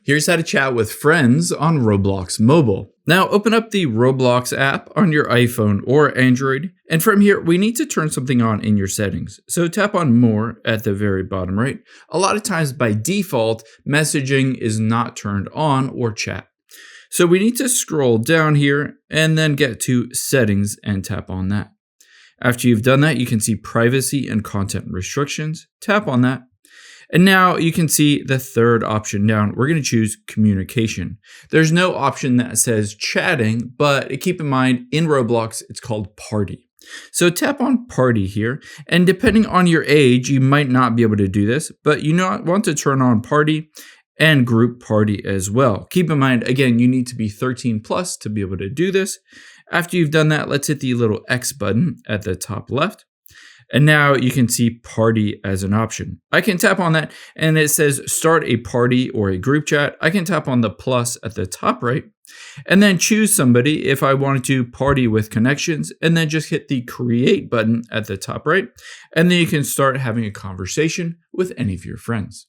Here's how to chat with friends on Roblox Mobile. Now open up the Roblox app on your iPhone or Android, and from here we need to turn something on in your settings. So tap on More at the very bottom right. A lot of times by default, messaging is not turned on or chat. So we need to scroll down here and then get to Settings and tap on that. After you've done that, you can see Privacy and Content Restrictions. Tap on that. And now you can see the third option down. We're going to choose communication. There's no option that says chatting, but keep in mind in Roblox, it's called party. So tap on party here. And depending on your age, you might not be able to do this, but you want to turn on party and group party as well. Keep in mind, again, you need to be 13 plus to be able to do this. After you've done that, let's hit the little X button at the top left. And now you can see party as an option. I can tap on that and it says start a party or a group chat. I can tap on the plus at the top right and then choose somebody if I wanted to party with connections, and then just hit the create button at the top right. And then you can start having a conversation with any of your friends.